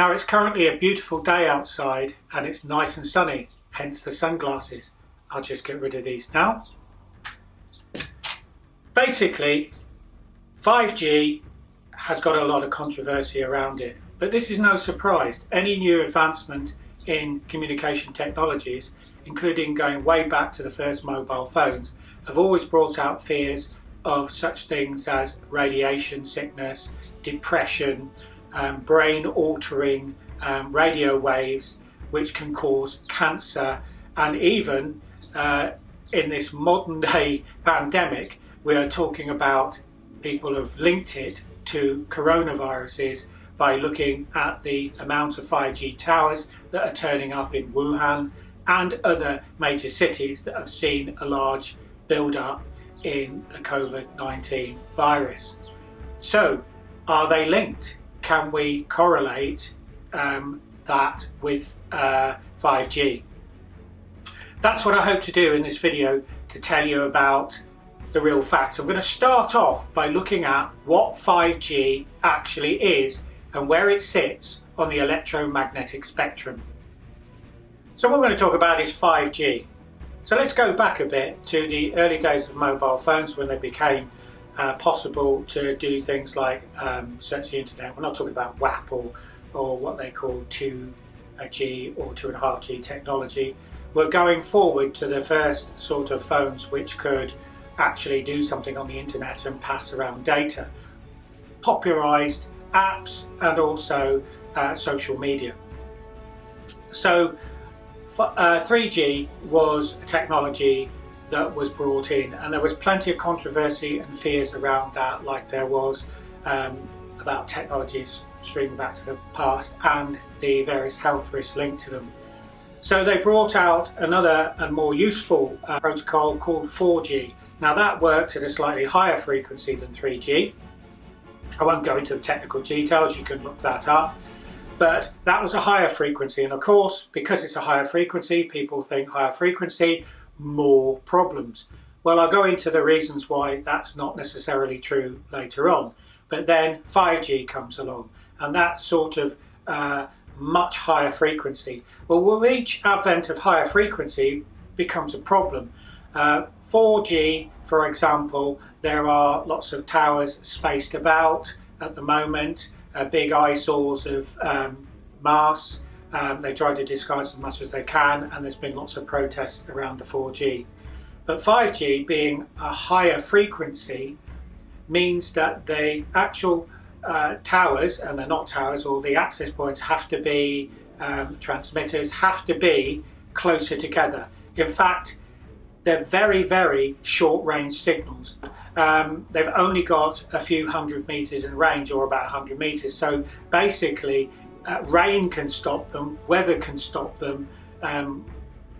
Now it's currently a beautiful day outside and it's nice and sunny, hence the sunglasses. I'll just get rid of these now. Basically, 5G has got a lot of controversy around it, but this is no surprise. Any new advancement in communication technologies, including going way back to the first mobile phones, have always brought out fears of such things as radiation sickness, depression, brain altering radio waves which can cause cancer, and even in this modern day pandemic we are talking about people have linked it to coronaviruses by looking at the amount of 5G towers that are turning up in Wuhan and other major cities that have seen a large build-up in the COVID-19 virus. So, are they linked? Can we correlate that with 5G? That's what I hope to do in this video, to tell you about the real facts. I'm going to start off by looking at what 5G actually is and where it sits on the electromagnetic spectrum. So what I'm going to talk about is 5G. So let's go back a bit to the early days of mobile phones when they became possible to do things like search the internet. We're not talking about WAP or what they call 2G or 2.5G technology. We're going forward to the first sort of phones which could actually do something on the internet and pass around data. Popularized apps and also social media. So 3G was a technology that was brought in, and there was plenty of controversy and fears around that, like there was about technologies streaming back to the past and the various health risks linked to them. So they brought out another and more useful protocol called 4G. Now that worked at a slightly higher frequency than 3G. I won't go into the technical details, you can look that up. But that was a higher frequency, and of course, because it's a higher frequency, people think higher frequency, more problems. Well, I'll go into the reasons why that's not necessarily true later on. But then 5G comes along, and that's sort of much higher frequency. Well, with each advent of higher frequency becomes a problem. 4G, for example, there are lots of towers spaced about at the moment, big eyesores of masts. They try to disguise as much as they can, and there's been lots of protests around the 4G. But 5G, being a higher frequency, means that the actual towers, and they're not towers, or the access points have to be, transmitters have to be closer together. In fact, they're very, very short range signals. They've only got a few hundred meters in range, or about 100 meters. So basically, rain can stop them, weather can stop them.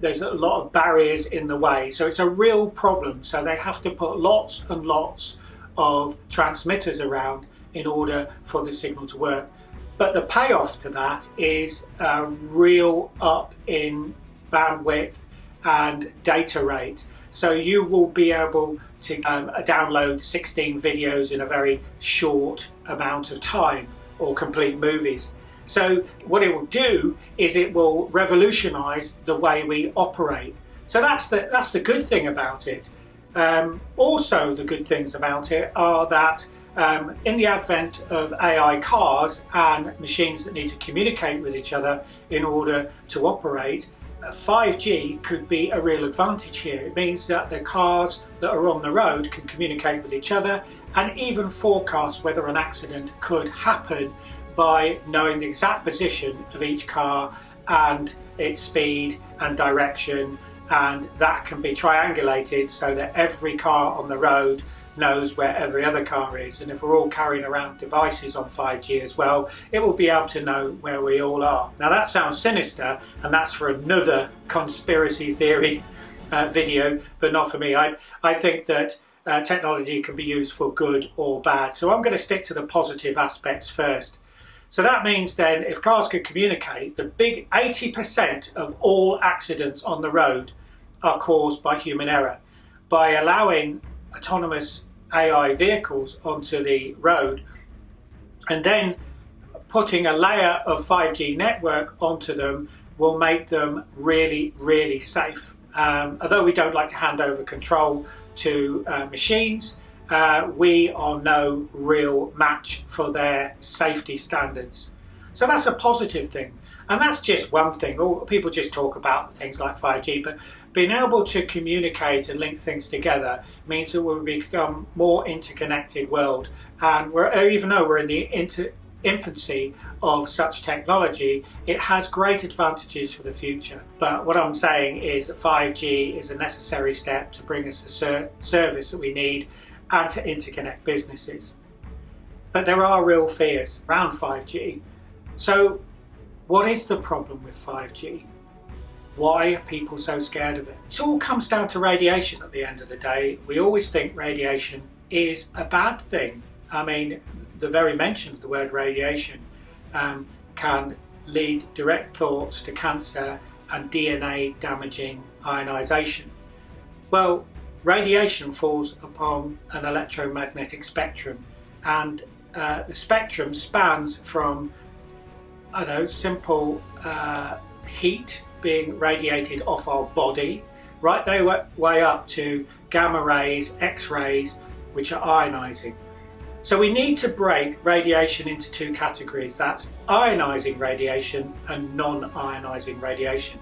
There's a lot of barriers in the way. So it's a real problem. So they have to put lots and lots of transmitters around in order for the signal to work. But the payoff to that is a real up in bandwidth and data rate. So you will be able to download 16 videos in a very short amount of time, or complete movies. So what it will do is it will revolutionize the way we operate. So that's the good thing about it. Also, the good things about it are that in the advent of AI cars and machines that need to communicate with each other in order to operate, 5G could be a real advantage here. It means that the cars that are on the road can communicate with each other and even forecast whether an accident could happen by knowing the exact position of each car and its speed and direction, and that can be triangulated so that every car on the road knows where every other car is. And if we're all carrying around devices on 5G as well, it will be able to know where we all are. Now that sounds sinister, and that's for another conspiracy theory video, but not for me. I think that technology can be used for good or bad. So I'm going to stick to the positive aspects first. So that means then, if cars can communicate, the big 80% of all accidents on the road are caused by human error. By allowing autonomous AI vehicles onto the road and then putting a layer of 5G network onto them will make them really, really safe. Although we don't like to hand over control to machines, we are no real match for their safety standards. So that's a positive thing. And that's just one thing. People just talk about things like 5G, but being able to communicate and link things together means that we'll become more interconnected world. And even though we're in the infancy of such technology, it has great advantages for the future. But what I'm saying is that 5G is a necessary step to bring us the service that we need and to interconnect businesses. But there are real fears around 5G. So what is the problem with 5G? Why are people so scared of it? It all comes down to radiation at the end of the day. We always think radiation is a bad thing. I mean, the very mention of the word radiation can lead direct thoughts to cancer and DNA damaging ionisation. Well, radiation falls upon an electromagnetic spectrum, and the spectrum spans from simple heat being radiated off our body, right the way up to gamma rays, X-rays, which are ionising. So we need to break radiation into two categories. That's ionising radiation and non-ionising radiation.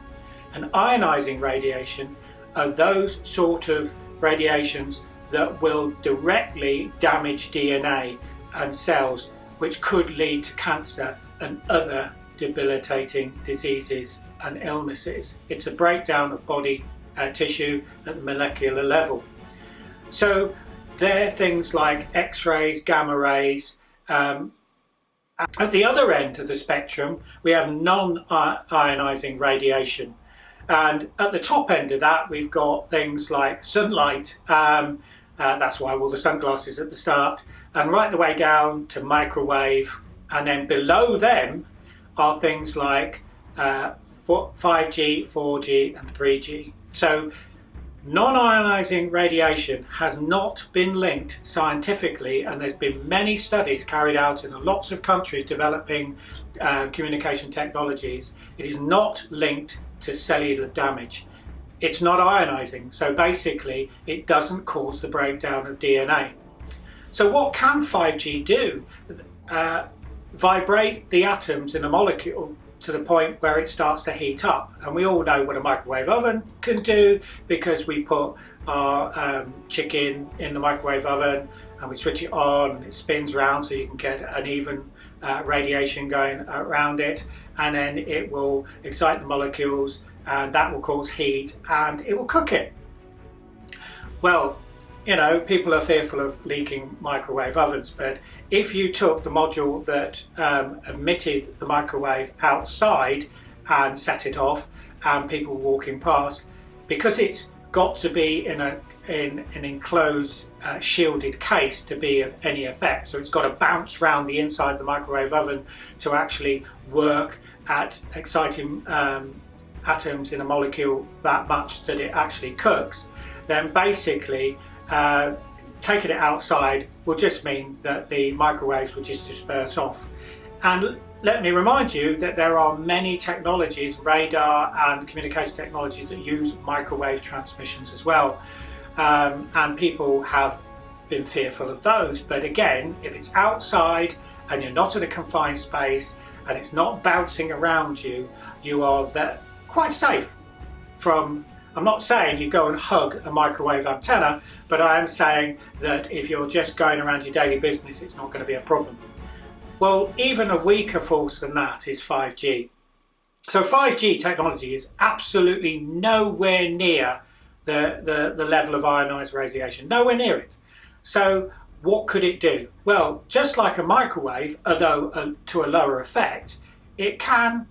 And ionising radiation are those sort of radiations that will directly damage DNA and cells, which could lead to cancer and other debilitating diseases and illnesses. It's a breakdown of body tissue at the molecular level. So they're things like X-rays, gamma rays. At the other end of the spectrum, we have non-ionising radiation. And at the top end of that, we've got things like sunlight. That's why I wore the sunglasses at the start. And right the way down to microwave. And then below them are things like 5G, 4G and 3G. So non-ionising radiation has not been linked scientifically, and there's been many studies carried out in lots of countries developing communication technologies. It is not linked to cellular damage. It's not ionising, so basically it doesn't cause the breakdown of DNA. So what can 5G do? Vibrate the atoms in a molecule to the point where it starts to heat up. And we all know what a microwave oven can do, because we put our chicken in the microwave oven and we switch it on and it spins around so you can get an even radiation going around it, and then it will excite the molecules and that will cause heat and it will cook it. Well, people are fearful of leaking microwave ovens, but if you took the module that emitted the microwave outside and set it off, and people walking past, because it's got to be in an enclosed shielded case to be of any effect, so it's got to bounce around the inside of the microwave oven to actually work at exciting atoms in a molecule that much that it actually cooks, then basically taking it outside will just mean that the microwaves will just disperse off. And let me remind you that there are many technologies, radar and communication technologies, that use microwave transmissions as well. And people have been fearful of those. But again, if it's outside and you're not in a confined space and it's not bouncing around you, you are quite safe from. I'm not saying you go and hug a microwave antenna, but I am saying that if you're just going around your daily business, it's not going to be a problem. Well, even a weaker force than that is 5G. So 5G technology is absolutely nowhere near the level of ionised radiation, nowhere near it. So what could it do? Well, just like a microwave, although to a lower effect, it can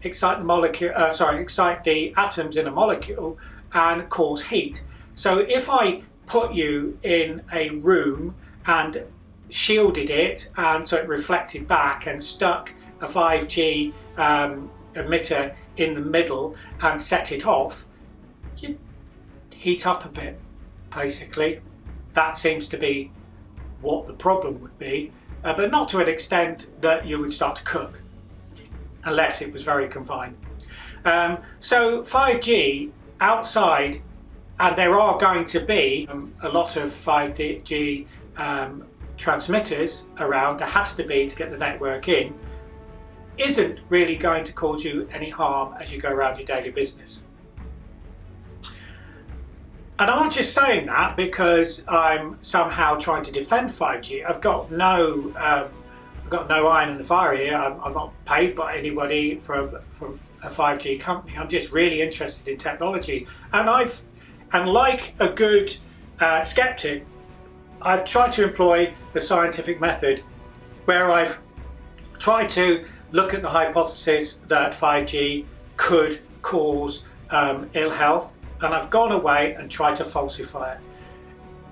excite the atoms in a molecule and cause heat. So if I put you in a room and shielded it, and so it reflected back, and stuck a 5G emitter in the middle and set it off, you'd heat up a bit, basically. That seems to be what the problem would be. but not to an extent that you would start to cook, unless it was very confined. So 5G outside, and there are going to be a lot of 5G transmitters around, there has to be to get the network in, isn't really going to cause you any harm as you go around your daily business. And I'm not just saying that because I'm somehow trying to defend 5G. I've got no iron in the fire here. I'm not paid by anybody from a 5G company. I'm just really interested in technology, and like a good skeptic, I've tried to employ the scientific method, where I've tried to look at the hypothesis that 5G could cause ill health, and I've gone away and tried to falsify it.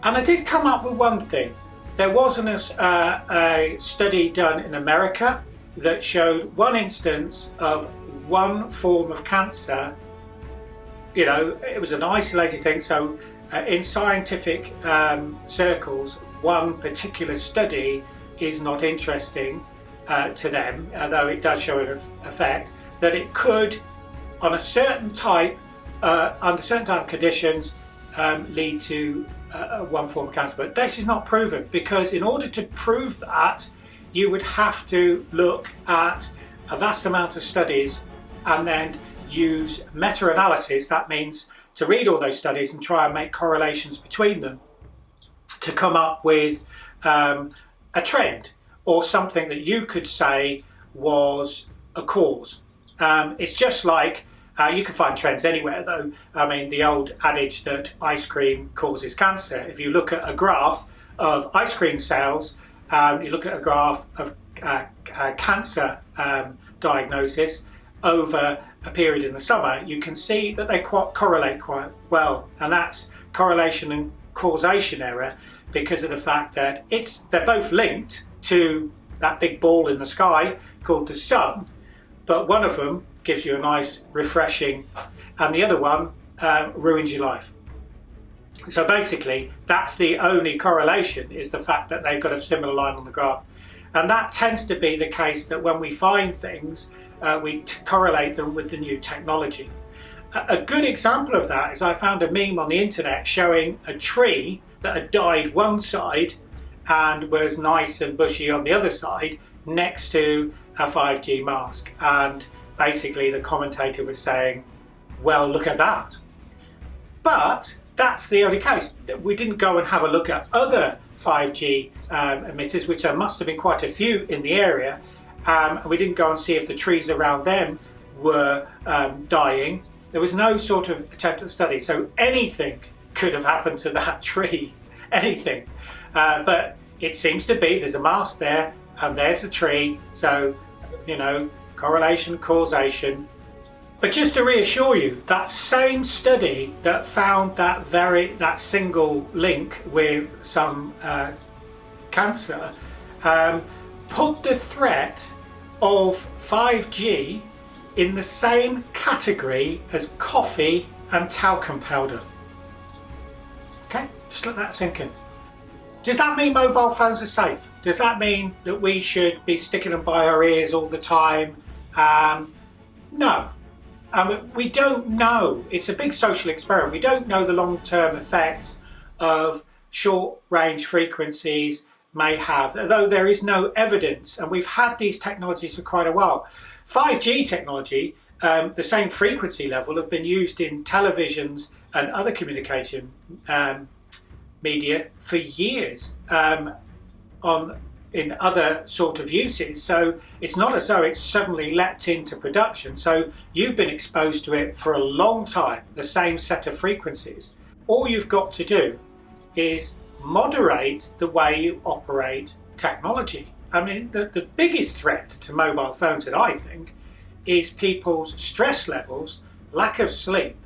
And I did come up with one thing. There was a study done in America that showed one instance of one form of cancer. You know, it was an isolated thing, so in scientific circles, one particular study is not interesting to them, although it does show an effect, that it could, on a certain type, under certain type of conditions, lead to one form of cancer. But this is not proven, because in order to prove that, you would have to look at a vast amount of studies and then use meta-analysis. That means to read all those studies and try and make correlations between them to come up with a trend or something that you could say was a cause. It's just like you can find trends anywhere, though. I mean, the old adage that ice cream causes cancer. If you look at a graph of ice cream sales, you look at a graph of cancer diagnosis over a period in the summer, you can see that they correlate quite well, and that's correlation and causation error, because of the fact that they're both linked to that big ball in the sky called the sun, but one of them gives you a nice refreshing, and the other one ruins your life. So basically, that's the only correlation, is the fact that they've got a similar line on the graph. And that tends to be the case, that when we find things, we correlate them with the new technology. A good example of that is I found a meme on the internet showing a tree that had died one side and was nice and bushy on the other side, next to a 5G mast. And basically the commentator was saying, well, look at that. But that's the only case. We didn't go and have a look at other 5G emitters, which there must have been quite a few in the area. We didn't go and see if the trees around them were dying. There was no sort of attempt at study. So anything could have happened to that tree, anything. But it seems to be, there's a mast there and there's a tree. So, you know, correlation, causation. But just to reassure you, that same study that found that single link with some cancer put the threat of 5G in the same category as coffee and talcum powder. Okay, just let that sink in. Does that mean mobile phones are safe? Does that mean that we should be sticking them by our ears all the time? No. We don't know. It's a big social experiment. We don't know the long-term effects of short-range frequencies may have, although there is no evidence, and we've had these technologies for quite a while. 5G technology, the same frequency level, have been used in televisions and other communication media for years in other sort of uses. So it's not as though it's suddenly leapt into production. So you've been exposed to it for a long time, the same set of frequencies. All you've got to do is moderate the way you operate technology. I mean, the biggest threat to mobile phones, that I think, is people's stress levels, lack of sleep,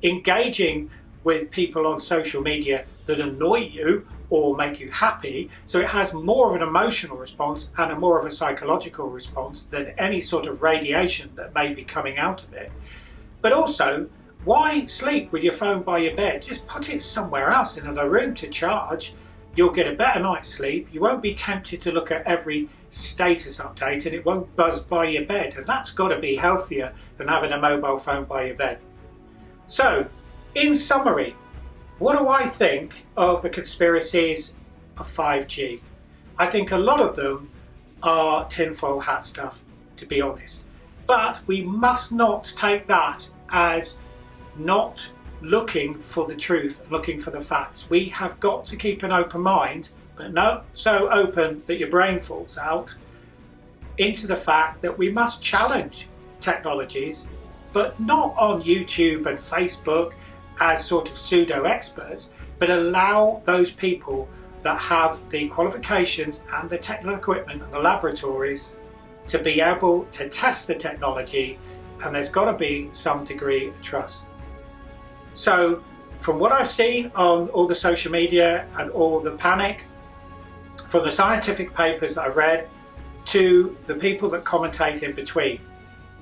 engaging with people on social media that annoy you or make you happy. So it has more of an emotional response and a more of a psychological response than any sort of radiation that may be coming out of it. But also, why sleep with your phone by your bed? Just put it somewhere else, in another room to charge. you'll get a better night's sleep, you won't be tempted to look at every status update, and it won't buzz by your bed, and that's got to be healthier than having a mobile phone by your bed. So, in summary, what do I think of the conspiracies of 5G? I think a lot of them are tinfoil hat stuff, to be honest. But we must not take that as not looking for the truth, looking for the facts. We have got to keep an open mind, but not so open that your brain falls out, into the fact that we must challenge technologies, but not on YouTube and Facebook as sort of pseudo experts, but allow those people that have the qualifications and the technical equipment and the laboratories to be able to test the technology, and there's got to be some degree of trust. So from what I've seen on all the social media and all the panic, from the scientific papers that I've read to the people that commentate in between,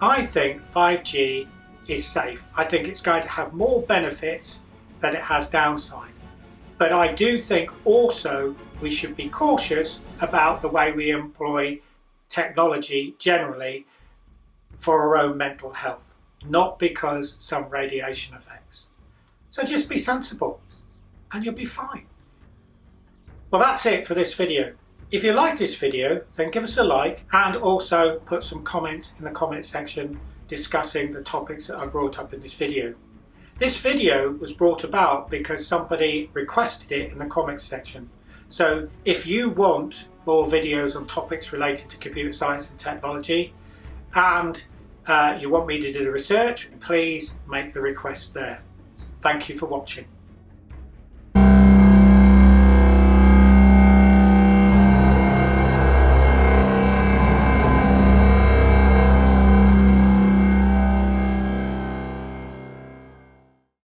I think 5G is safe. I think it's going to have more benefits than it has downside. But I do think also we should be cautious about the way we employ technology generally for our own mental health, not because some radiation effects. So just be sensible and you'll be fine. Well, that's it for this video. If you like this video, then give us a like and also put some comments in the comment section discussing the topics that I brought up in this video. This video was brought about because somebody requested it in the comments section. So if you want more videos on topics related to computer science and technology, and you want me to do the research, please make the request there. Thank you for watching.